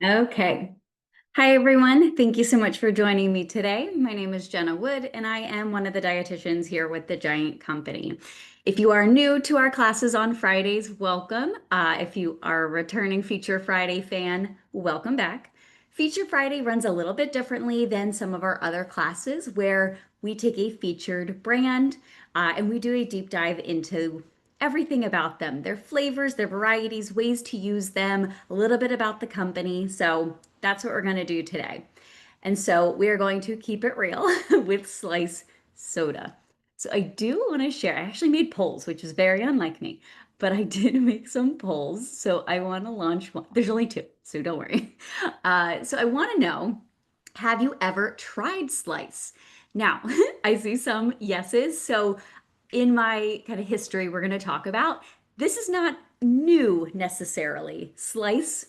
Okay. Hi, everyone. Thank you so much for joining me today. My name is Jenna Wood, and I am one of the dietitians here with the Giant Company. If you are new to our classes on Fridays, welcome. If you are a returning Feature Friday fan, welcome back. Feature Friday runs a little bit differently than some of our other classes where we take a featured brand and we do a deep dive into everything about them, their flavors, their varieties, ways to use them, a little bit about the company. So that's what we're going to do today. And so we are going to keep it real with Slice Soda. So I do want to share, I actually made polls, which is very unlike me, but I did make some polls. So I want to launch one. There's only two, so don't worry. So I want to know, have you ever tried Slice? Now, I see some yeses. So in my kind of history, we're going to talk about this is not new necessarily. Slice,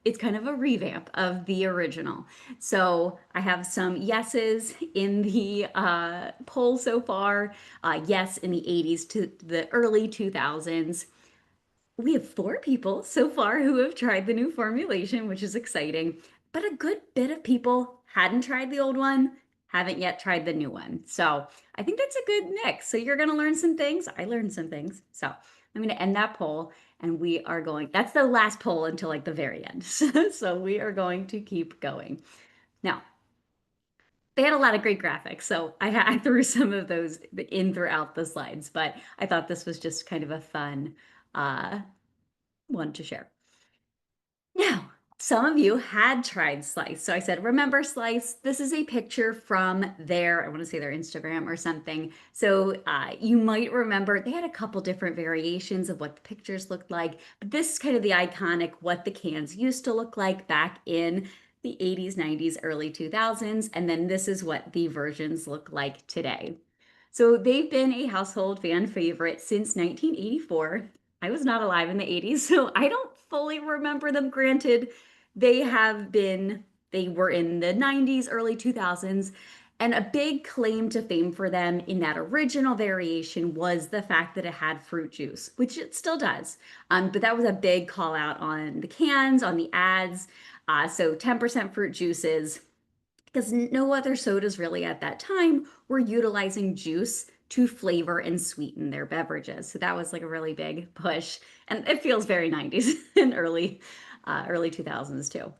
it's kind of a revamp of the original. So I have some yeses in the poll so far. Yes, in the 80s to the early 2000s. We have four people so far who have tried the new formulation, which is exciting, but a good bit of people hadn't tried the old one, haven't yet tried the new one. So I think that's a good mix. So you're going to learn some things. I learned some things. So I'm going to end that poll and we are going, that's the last poll until like the very end. So we are going to keep going. Now, they had a lot of great graphics, so I threw some of those in throughout the slides, but I thought this was just kind of a fun uh, one to share. Now, some of you had tried Slice. So I said, remember Slice? This is a picture from their, I want to say their Instagram or something. So you might remember they had a couple different variations of what the pictures looked like. But this is kind of the iconic what the cans used to look like back in the 80s, 90s, early 2000s. And then this is what the versions look like today. So they've been a household fan favorite since 1984. I was not alive in the 80s, so I don't fully remember them. Granted, they were in the 90s, early 2000s, and a big claim to fame for them in that original variation was the fact that it had fruit juice, which it still does. But that was a big call out on the cans, on the ads. So 10% fruit juices because no other sodas really at that time were utilizing juice to flavor and sweeten their beverages. So that was like a really big push, and it feels very 90s and early 2000s too.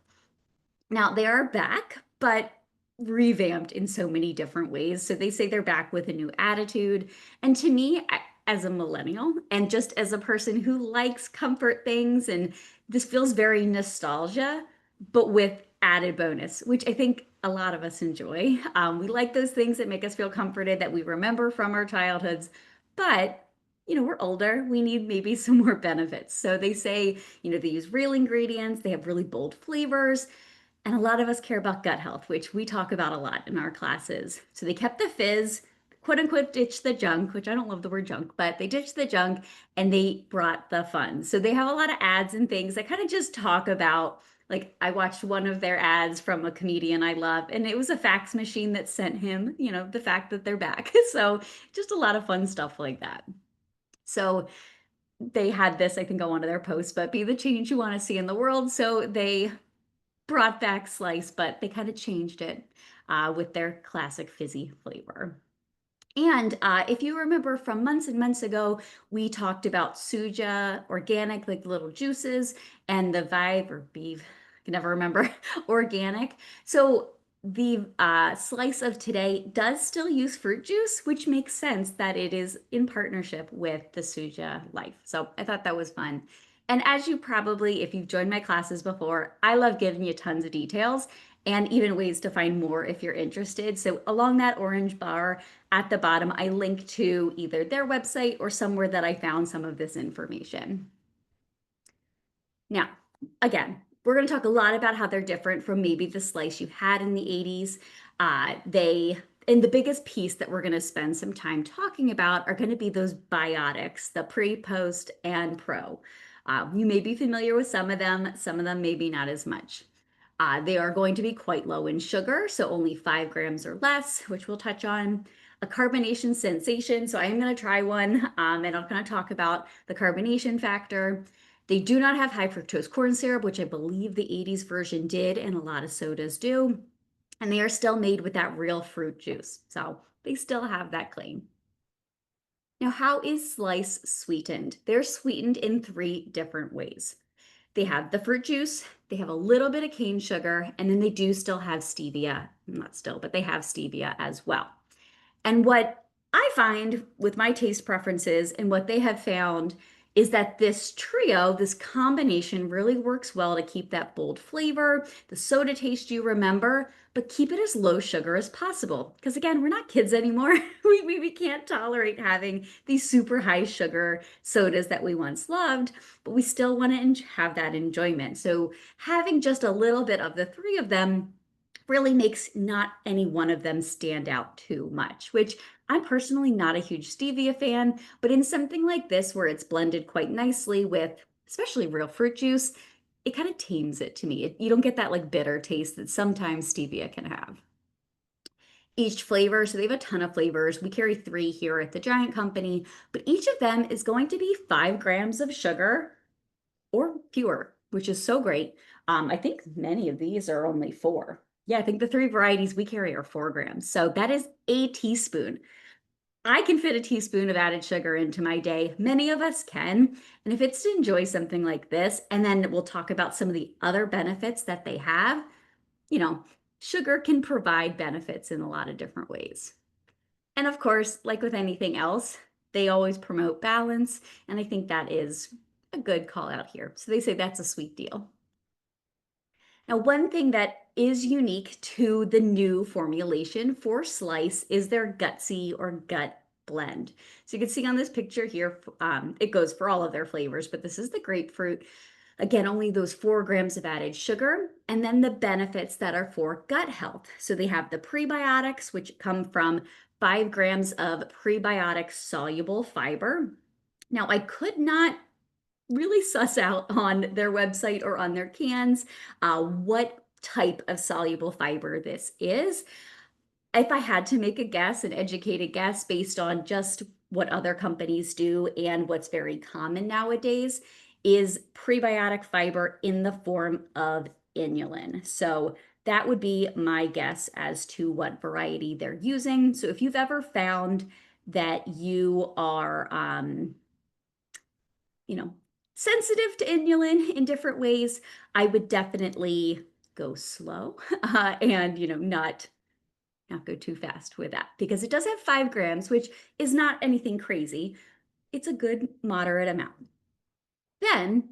Now they are back, but revamped in so many different ways. So they say they're back with a new attitude. And to me, as a millennial and just as a person who likes comfort things, and this feels very nostalgia, but with added bonus, which I think a lot of us enjoy. We like those things that make us feel comforted that we remember from our childhoods, but we're older. We need maybe some more benefits. So they say, they use real ingredients, they have really bold flavors, and a lot of us care about gut health, which we talk about a lot in our classes. So they kept the fizz, quote unquote, ditched the junk, which I don't love the word junk, but they ditched the junk and they brought the fun. So they have a lot of ads and things that kind of just talk about, like, I watched one of their ads from a comedian I love, and it was a fax machine that sent him, the fact that they're back. So just a lot of fun stuff like that. So they had this, I think, on one of their posts, but be the change you want to see in the world. So they brought back Slice, but they kind of changed it with their classic fizzy flavor. And if you remember from months and months ago, we talked about Suja, organic, like little juices, and the Vive or Beeve, I can never remember, organic. So the slice of today does still use fruit juice, which makes sense that it is in partnership with the Suja Life. So I thought that was fun. And as you probably, if you've joined my classes before, I love giving you tons of details and even ways to find more if you're interested. So along that orange bar at the bottom, I link to either their website or somewhere that I found some of this information. Now, again, we're going to talk a lot about how they're different from maybe the slice you had in the 80s. And the biggest piece that we're going to spend some time talking about are going to be those biotics, the pre, post, and pro. You may be familiar with some of them maybe not as much. They are going to be quite low in sugar, so only 5 grams or less, which we'll touch on. A carbonation sensation, so I am going to try one and I'm going to talk about the carbonation factor. They do not have high fructose corn syrup, which I believe the 80s version did, and a lot of sodas do. And they are still made with that real fruit juice. So they still have that claim. Now, how is Slice sweetened? They're sweetened in three different ways. They have the fruit juice, they have a little bit of cane sugar, and then they do still have stevia. Not still, but they have stevia as well. And what I find with my taste preferences and what they have found is that this trio, this combination really works well to keep that bold flavor, the soda taste you remember, but keep it as low sugar as possible. Because again, we're not kids anymore. We can't tolerate having these super high sugar sodas that we once loved, but we still want to have that enjoyment. So having just a little bit of the three of them really makes not any one of them stand out too much, which I'm personally not a huge stevia fan, but in something like this where it's blended quite nicely with especially real fruit juice, it kind of tames it to me. You don't get that like bitter taste that sometimes stevia can have. Each flavor, so they have a ton of flavors. We carry three here at the Giant Company, but each of them is going to be 5 grams of sugar or fewer, which is so great. I think many of these are only 4. Yeah, I think the 3 varieties we carry are 4 grams. So that is a teaspoon. I can fit a teaspoon of added sugar into my day. Many of us can. And if it's to enjoy something like this, and then we'll talk about some of the other benefits that they have, you know, sugar can provide benefits in a lot of different ways. And of course, like with anything else, they always promote balance. And I think that is a good call out here. So they say that's a sweet deal. Now, one thing that is unique to the new formulation for Slice is their gutsy or gut blend. So you can see on this picture here, it goes for all of their flavors, but this is the grapefruit. Again, only those 4 grams of added sugar, and then the benefits that are for gut health. So they have the prebiotics, which come from 5 grams of prebiotic soluble fiber. Now, I could not really suss out on their website or on their cans what type of soluble fiber this is. If I had to make a guess, an educated guess based on just what other companies do and what's very common nowadays, is prebiotic fiber in the form of inulin. So that would be my guess as to what variety they're using. So if you've ever found that you are, you know, sensitive to inulin in different ways, I would definitely go slow and, not go too fast with that because it does have 5 grams, which is not anything crazy. It's a good moderate amount. Then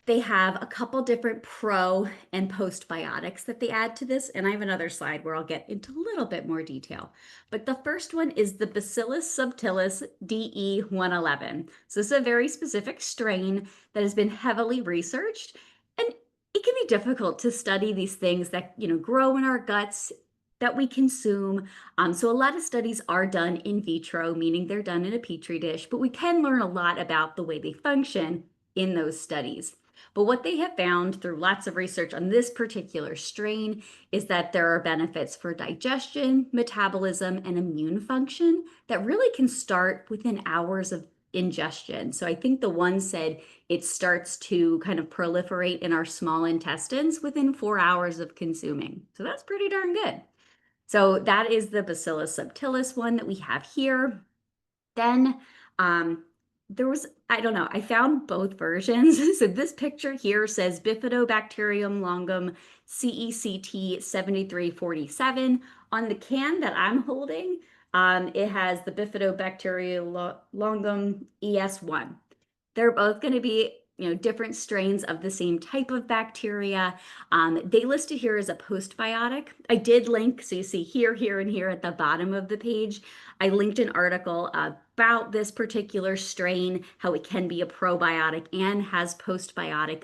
they have a couple different pro and postbiotics that they add to this. And I have another slide where I'll get into a little bit more detail. But the first one is the Bacillus subtilis DE111. So this is a very specific strain that has been heavily researched. And it can be difficult to study these things that, grow in our guts that we consume. So a lot of studies are done in vitro, meaning they're done in a petri dish, but we can learn a lot about the way they function in those studies. But what they have found through lots of research on this particular strain is that there are benefits for digestion, metabolism, and immune function that really can start within hours of ingestion. So I think the one said it starts to kind of proliferate in our small intestines within 4 hours of consuming. So that's pretty darn good. So that is the Bacillus subtilis one that we have here. Then there was, I don't know, I found both versions. So this picture here says Bifidobacterium longum CECT 7347. On the can that I'm holding, it has the Bifidobacterium longum ES1. They're both going to be, different strains of the same type of bacteria. They listed here as a postbiotic. I did link, so you see here, here, and here at the bottom of the page, I linked an article about this particular strain, how it can be a probiotic and has postbiotic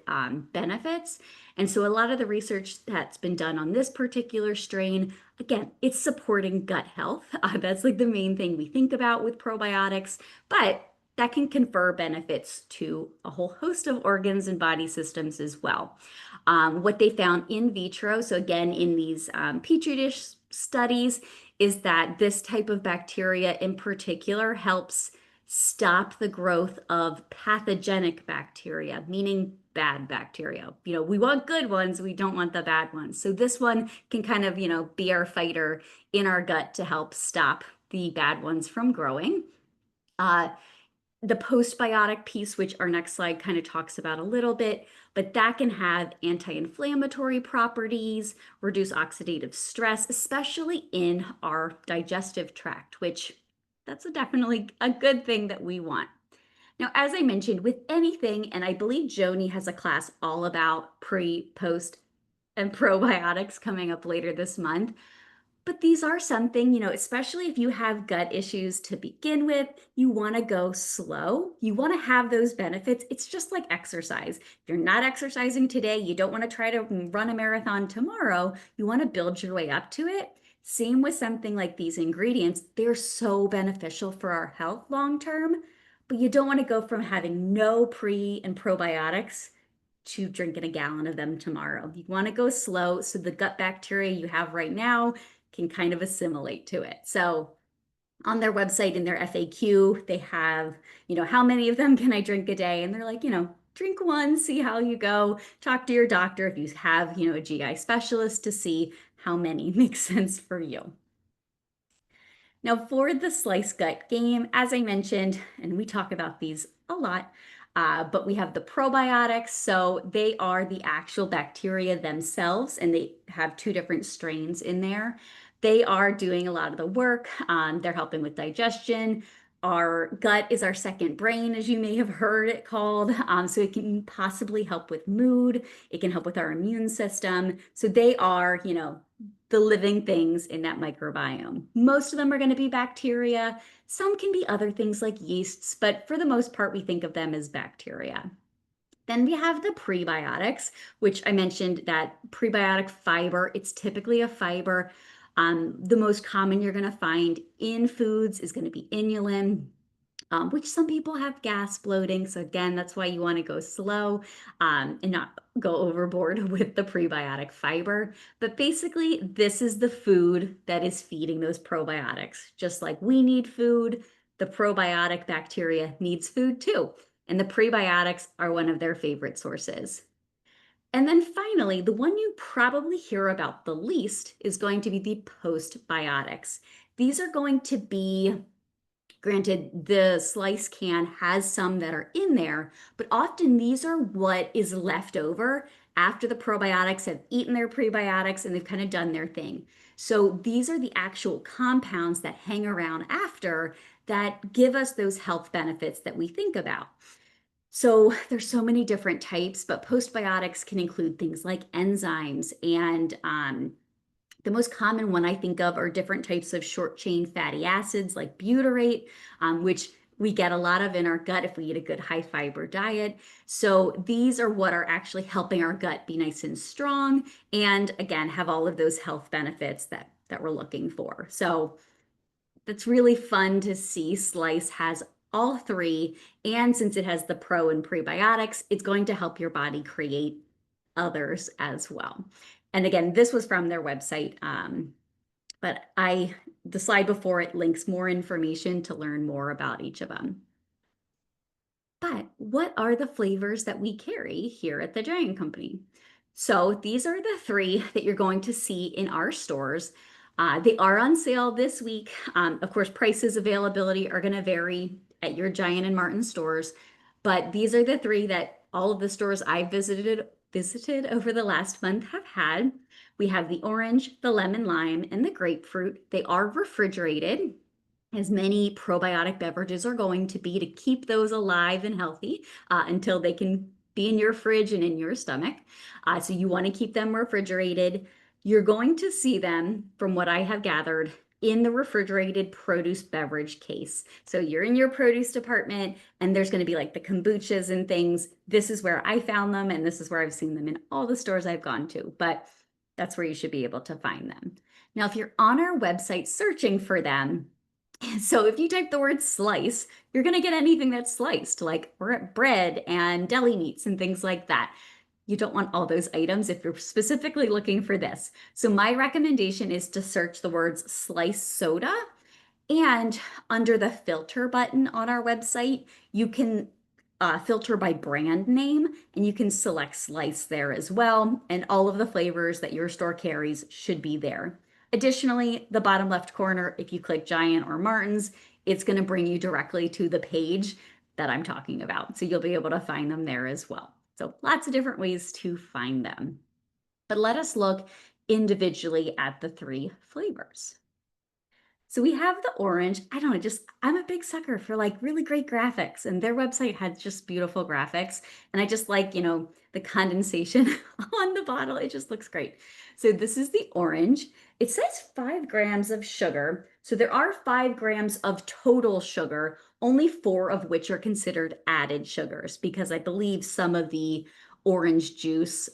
benefits. And so a lot of the research that's been done on this particular strain, again, it's supporting gut health. That's like the main thing we think about with probiotics, but that can confer benefits to a whole host of organs and body systems as well. What they found in vitro, so again, in these petri dish studies, is that this type of bacteria in particular helps stop the growth of pathogenic bacteria, meaning bad bacteria. We want good ones, we don't want the bad ones. So this one can kind of, be our fighter in our gut to help stop the bad ones from growing. Uh, the postbiotic piece, which our next slide kind of talks about a little bit, but that can have anti-inflammatory properties, reduce oxidative stress, especially in our digestive tract, which that's definitely a good thing that we want. Now, as I mentioned, with anything, and I believe Joni has a class all about pre, post, and probiotics coming up later this month. But these are something, especially if you have gut issues to begin with, you want to go slow. You want to have those benefits. It's just like exercise. If you're not exercising today, you don't want to try to run a marathon tomorrow. You want to build your way up to it. Same with something like these ingredients. They're so beneficial for our health long term, but you don't want to go from having no pre and probiotics to drinking a gallon of them tomorrow. You want to go slow so the gut bacteria you have right now can kind of assimilate to it. So on their website in their FAQ, they have, how many of them can I drink a day? And they're like, drink one, see how you go. Talk to your doctor if you have, a GI specialist to see how many makes sense for you. Now, for the slice gut game, as I mentioned, and we talk about these a lot, but we have the probiotics. So they are the actual bacteria themselves, and they have two different strains in there. They are doing a lot of the work. They're helping with digestion. Our gut is our second brain, as you may have heard it called. So it can possibly help with mood. It can help with our immune system. So they are, the living things in that microbiome. Most of them are going to be bacteria. Some can be other things like yeasts, but for the most part, we think of them as bacteria. Then we have the prebiotics, which I mentioned that prebiotic fiber, it's typically a fiber. The most common you're going to find in foods is going to be inulin, which some people have gas bloating. So again, that's why you want to go slow and not go overboard with the prebiotic fiber. But basically, this is the food that is feeding those probiotics. Just like we need food, the probiotic bacteria needs food too. And the prebiotics are one of their favorite sources. And then finally, the one you probably hear about the least is going to be the postbiotics. These are going to be, granted, the slice can has some that are in there, but often these are what is left over after the probiotics have eaten their prebiotics and they've kind of done their thing. So these are the actual compounds that hang around after that give us those health benefits that we think about. So there's so many different types, but postbiotics can include things like enzymes and the most common one I think of are different types of short chain fatty acids like butyrate, which we get a lot of in our gut if we eat a good high fiber diet. So these are what are actually helping our gut be nice and strong and again have all of those health benefits that we're looking for. So that's really fun to see. Slice has all three, and since it has the pro and prebiotics, it's going to help your body create others as well. And again, this was from their website, but the slide before it links more information to learn more about each of them. But what are the flavors that we carry here at the Giant Company? So these are the three that you're going to see in our stores. They are on sale this week. Of course, prices, availability are going to vary at your Giant and Martin stores, but these are the three that all of the stores I've visited over the last month have had. We have the orange, the lemon lime, and the grapefruit. They are refrigerated, as many probiotic beverages are going to be, to keep those alive and healthy until they can be in your fridge and in your stomach. So you want to keep them refrigerated. You're going to see them, from what I have gathered, in the refrigerated produce beverage case. So you're in your produce department and there's going to be like the kombuchas and things. This is where I found them and this is where I've seen them in all the stores I've gone to, but that's where you should be able to find them. Now, if you're on our website searching for them, so if you type the word slice, you're going to get anything that's sliced, like bread and deli meats and things like that. You don't want all those items if you're specifically looking for this. So my recommendation is to search the words slice soda, And under the filter button on our website, you can filter by brand name and you can select slice there as well. And all of the flavors that your store carries should be there. Additionally, the bottom left corner, if you click Giant or Martin's, it's going to bring you directly to the page that I'm talking about. So you'll be able to find them there as well. So lots of different ways to find them. But let us look individually at the three flavors. So we have the orange. I don't know, just I'm a big sucker for like really great graphics, and their website has just beautiful graphics. And I just like, the condensation on the bottle. It just looks great. So this is the orange. It says 5 grams of sugar. So there are 5 grams of total sugar, only 4 of which are considered added sugars, because I believe some of the orange juice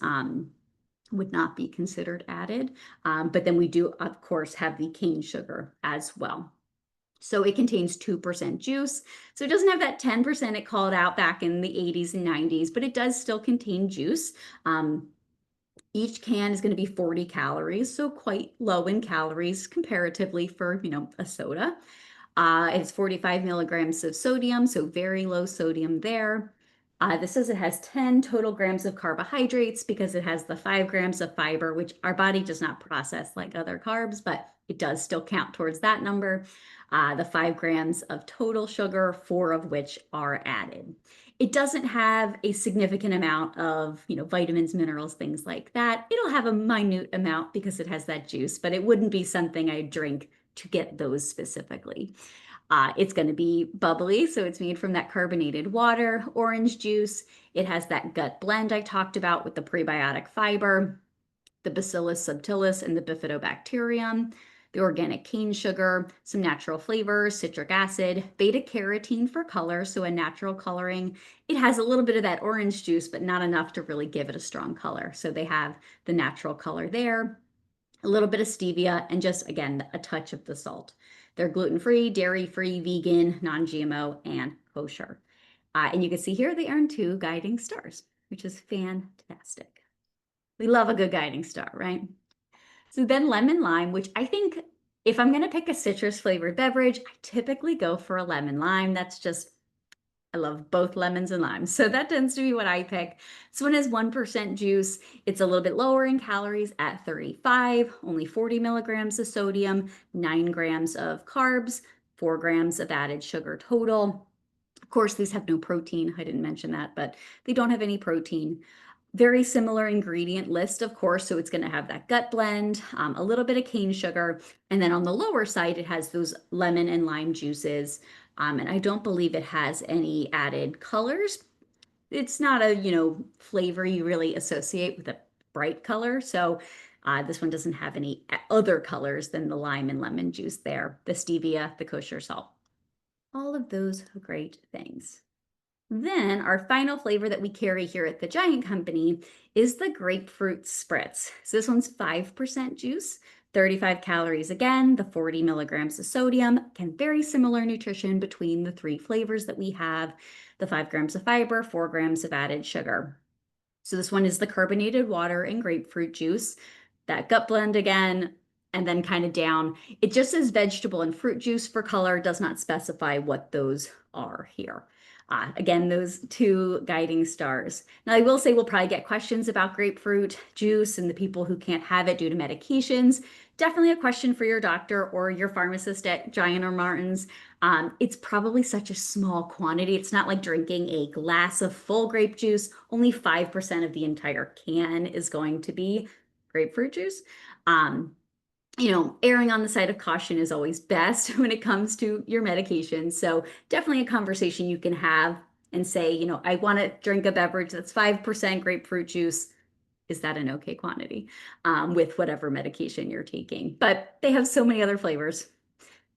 would not be considered added. But then we do, of course, have the cane sugar as well. So it contains 2% juice. So it doesn't have that 10% it called out back in the 80s and 90s, but it does still contain juice. Each can is going to be 40 calories, so quite low in calories comparatively for, a soda. It's 45 milligrams of sodium, so very low sodium there. This says it has 10 total grams of carbohydrates because it has the 5 grams of fiber, which our body does not process like other carbs, but it does still count towards that number. The 5 grams of total sugar, 4 of which are added. It doesn't have a significant amount of, vitamins, minerals, things like that. It'll have a minute amount because it has that juice, but it wouldn't be something I drink to get those specifically. It's going to be bubbly, so it's made from that carbonated water, orange juice. It has that gut blend I talked about with the prebiotic fiber, the Bacillus subtilis and the Bifidobacterium, the organic cane sugar, some natural flavors, citric acid, beta carotene for color, so a natural coloring. It has a little bit of that orange juice, but not enough to really give it a strong color. So they have the natural color there, a little bit of stevia, and just, again, a touch of the salt. They're gluten-free, dairy-free, vegan, non-GMO, and kosher. And you can see here they earn 2 guiding stars, which is fantastic. We love a good guiding star, right? So then lemon lime, which I think if I'm going to pick a citrus flavored beverage, I typically go for a lemon lime. That's just, I love both lemons and limes. So that tends to be what I pick. This one has 1% juice. It's a little bit lower in calories at 35, only 40 milligrams of sodium, 9 grams of carbs, 4 grams of added sugar total. Of course, these have no protein. I didn't mention that, but they don't have any protein. Very similar ingredient list, of course, so it's going to have that gut blend, a little bit of cane sugar, and then on the lower side, it has those lemon and lime juices. And I don't believe it has any added colors. It's not a, flavor you really associate with a bright color. So this one doesn't have any other colors than the lime and lemon juice there, the stevia, the kosher salt. All of those are great things. Then our final flavor that we carry here at the Giant Company is the grapefruit spritz. So this one's 5% juice, 35 calories again, the 40 milligrams of sodium. Again, very similar nutrition between the 3 flavors that we have, the 5 grams of fiber, 4 grams of added sugar. So this one is the carbonated water and grapefruit juice, that gut blend again, and then kind of down. It just says vegetable and fruit juice for color, does not specify what those are here. Again, those 2 guiding stars. Now, I will say we'll probably get questions about grapefruit juice and the people who can't have it due to medications. Definitely a question for your doctor or your pharmacist at Giant or Martin's. It's probably such a small quantity. It's not like drinking a glass of full grape juice. Only 5% of the entire can is going to be grapefruit juice. Erring on the side of caution is always best when it comes to your medication. So definitely a conversation you can have and say, I want to drink a beverage that's 5% grapefruit juice. Is that an okay quantity with whatever medication you're taking? But they have so many other flavors.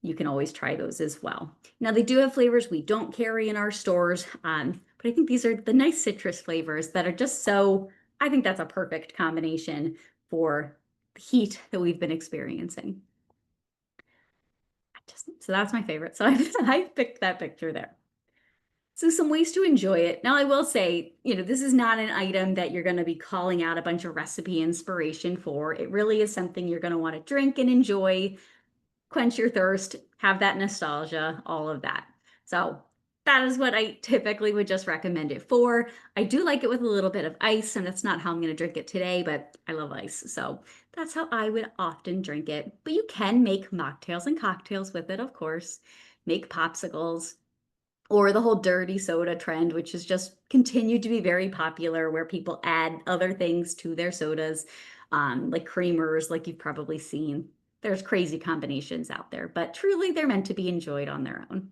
You can always try those as well. Now, they do have flavors we don't carry in our stores, but I think these are the nice citrus flavors that are just so, I think that's a perfect combination for the heat that we've been experiencing. So that's my favorite. So I picked that picture there. So some ways to enjoy it. Now, I will say, this is not an item that you're going to be calling out a bunch of recipe inspiration for. It really is something you're going to want to drink and enjoy quench your thirst, have that nostalgia, all of that. So that is what I typically would just recommend it for. I do like it with a little bit of ice, and that's not how I'm going to drink it today, but I love ice. So that's how I would often drink it. But you can make mocktails and cocktails with it, of course, make popsicles, or the whole dirty soda trend, which has just continued to be very popular, where people add other things to their sodas, like creamers, like you've probably seen. There's crazy combinations out there, but truly they're meant to be enjoyed on their own.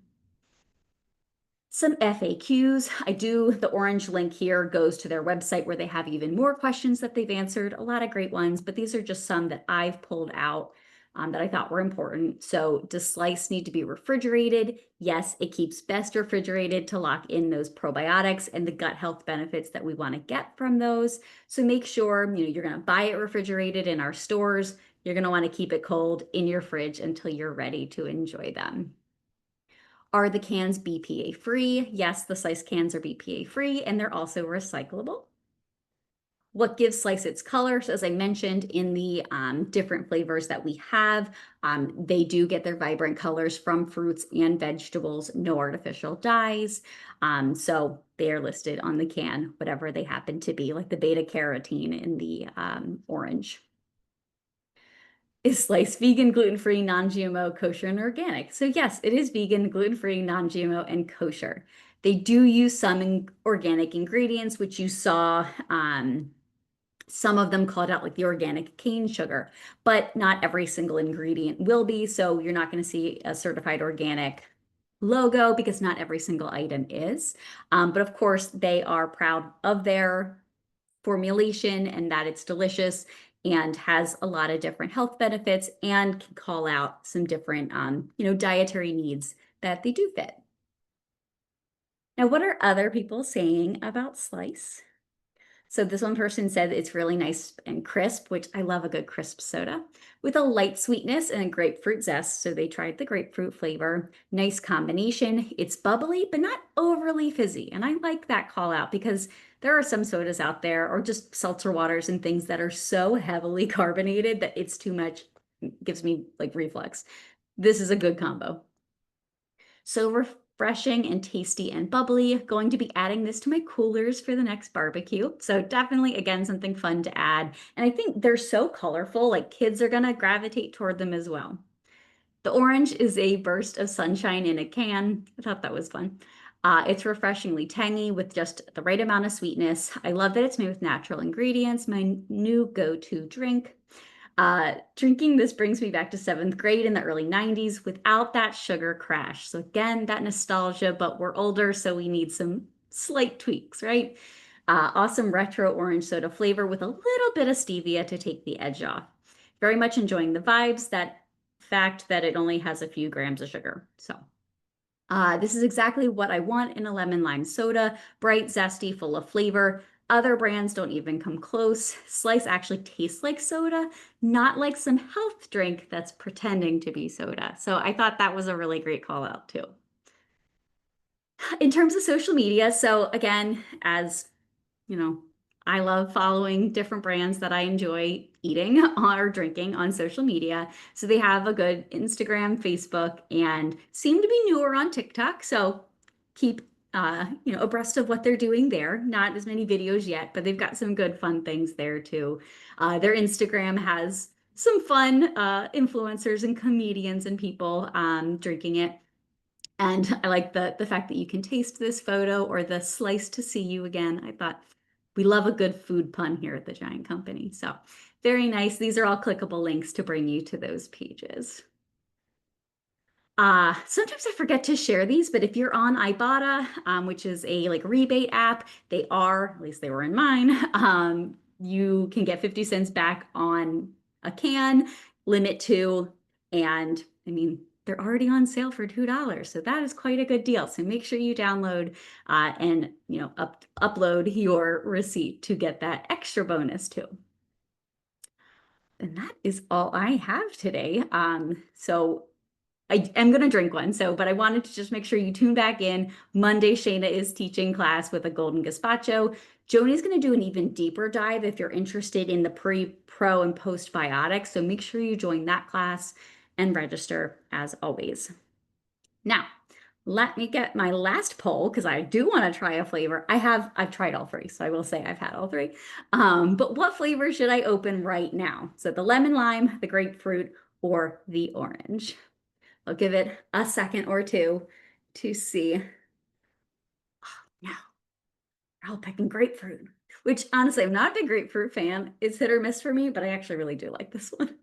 Some FAQs. The orange link here goes to their website where they have even more questions that they've answered, a lot of great ones, but these are just some that I've pulled out that I thought were important. So, does slice need to be refrigerated? Yes, it keeps best refrigerated to lock in those probiotics and the gut health benefits that we want to get from those. So make sure, you're going to buy it refrigerated in our stores. You're going to want to keep it cold in your fridge until you're ready to enjoy them. Are the cans BPA free? Yes, the slice cans are BPA free, and they're also recyclable. What gives slice its color? So as I mentioned, in the different flavors that we have, they do get their vibrant colors from fruits and vegetables, no artificial dyes. So they are listed on the can, whatever they happen to be, like the beta carotene in the orange. Is slice vegan, gluten-free, non-GMO, kosher, and organic? So yes, it is vegan, gluten-free, non-GMO, and kosher. They do use some organic ingredients, which you saw some of them called out, like the organic cane sugar, but not every single ingredient will be. So you're not going to see a certified organic logo because not every single item is. But of course, they are proud of their formulation and that it's delicious and has a lot of different health benefits and can call out some different, dietary needs that they do fit. Now, what are other people saying about Slice? So this one person said it's really nice and crisp, which I love a good crisp soda, with a light sweetness and a grapefruit zest. So they tried the grapefruit flavor. Nice combination. It's bubbly, but not overly fizzy. And I like that call out because there are some sodas out there or just seltzer waters and things that are so heavily carbonated that it's too much, gives me like reflux. This is a good combo. So refreshing and tasty and bubbly. Going to be adding this to my coolers for the next barbecue. So definitely, again, something fun to add. And I think they're so colorful, like kids are gonna gravitate toward them as well. The orange is a burst of sunshine in a can. I thought that was fun. It's refreshingly tangy with just the right amount of sweetness. I love that it's made with natural ingredients, my new go-to drink. Drinking this brings me back to 7th grade in the early 90s without that sugar crash. So again, that nostalgia, but we're older, so we need some slight tweaks, right? Awesome retro orange soda flavor with a little bit of stevia to take the edge off. Very much enjoying the vibes, that fact that it only has a few grams of sugar. So this is exactly what I want in a lemon lime soda, bright, zesty, full of flavor. Other brands don't even come close. Slice actually tastes like soda, not like some health drink that's pretending to be soda. So I thought that was a really great call out too. In terms of social media, so again, as you know, I love following different brands that I enjoy eating or drinking on social media. So they have a good Instagram, Facebook, and seem to be newer on TikTok. So keep abreast of what they're doing there. Not as many videos yet, but they've got some good fun things there too. Their Instagram has some fun influencers and comedians and people drinking it. And I like the fact that you can taste this photo or the slice to see you again. I thought we love a good food pun here at the Giant Company. So very nice. These are all clickable links to bring you to those pages. Sometimes I forget to share these, but if you're on Ibotta, which is a like rebate app, they are, at least they were in mine, you can get 50 cents back on a can, limit to, and I mean, they're already on sale for $2. So that is quite a good deal. So make sure you download and upload your receipt to get that extra bonus too. And that is all I have today. So I am going to drink one, but I wanted to just make sure you tune back in. Monday, Shayna is teaching class with a golden gazpacho. Joni's going to do an even deeper dive if you're interested in the pre, pro, and postbiotics. So make sure you join that class. and register as always. Now, let me get my last poll because I do want to try a flavor. I've tried all three, so I will say I've had all three. But what flavor should I open right now? So the lemon lime, the grapefruit, or the orange? I'll give it a second or two to see. Now, we're all picking grapefruit, which honestly, I'm not a big grapefruit fan. It's hit or miss for me, but I actually really do like this one.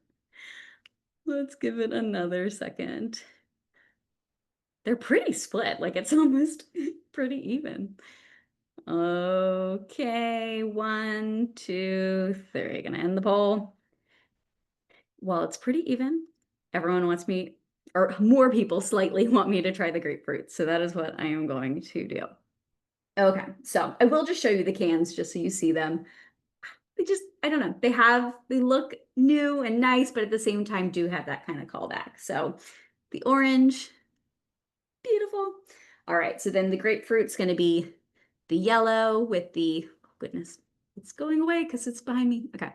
Let's give it another second. They're pretty split, like it's almost pretty even. Okay, 1, 2, 3. Gonna end the poll. Well, it's pretty even. Everyone wants me, or more people slightly want me to try the grapefruit. So that is what I am going to do. Okay, so I will just show you the cans just so you see them. I don't know, they look new and nice, but at the same time do have that kind of callback. So the orange, beautiful. All right, so then the grapefruit's going to be the yellow with the, oh goodness, it's going away because it's behind me. Okay,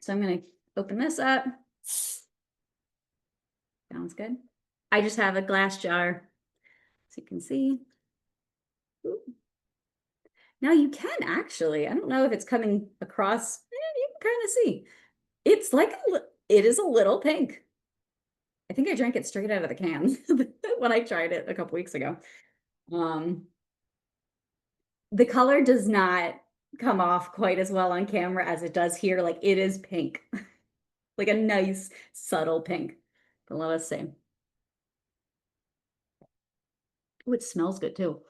so I'm going to open this up. Sounds good. I just have a glass jar, so you can see. Ooh. Now you can actually, I don't know if it's coming across, you can kind of see. It's like, it is a little pink. I think I drank it straight out of the can when I tried it a couple weeks ago. Um, the color does not come off quite as well on camera as it does here. Like it is pink, like a nice subtle pink. But let us see. Oh, it smells good too.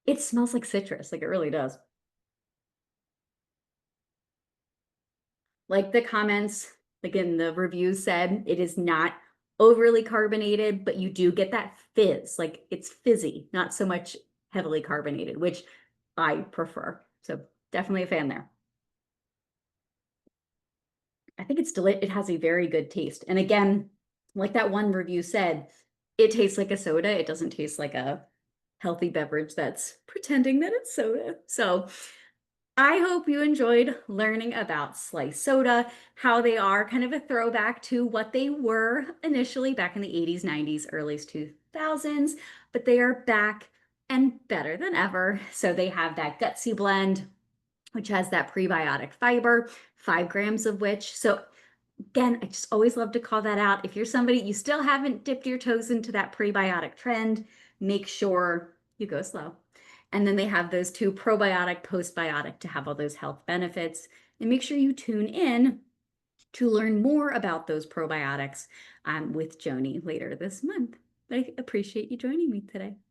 It smells like citrus, like it really does. Like the comments, like in the reviews said, it is not overly carbonated, but you do get that fizz. Like it's fizzy, not so much heavily carbonated, which I prefer. So definitely a fan there. I think it has a very good taste. And again, like that one review said, it tastes like a soda. It doesn't taste like a healthy beverage that's pretending that it's soda. So I hope you enjoyed learning about sliced soda, how they are kind of a throwback to what they were initially back in the 80s, 90s, early 2000s, but they are back and better than ever. So they have that gutsy blend, which has that prebiotic fiber, 5 grams of which. So again, I just always love to call that out. If you're somebody, you still haven't dipped your toes into that prebiotic trend, make sure you go slow. And then they have those 2 probiotic, postbiotic to have all those health benefits. And make sure you tune in to learn more about those probiotics with Joni later this month. I appreciate you joining me today.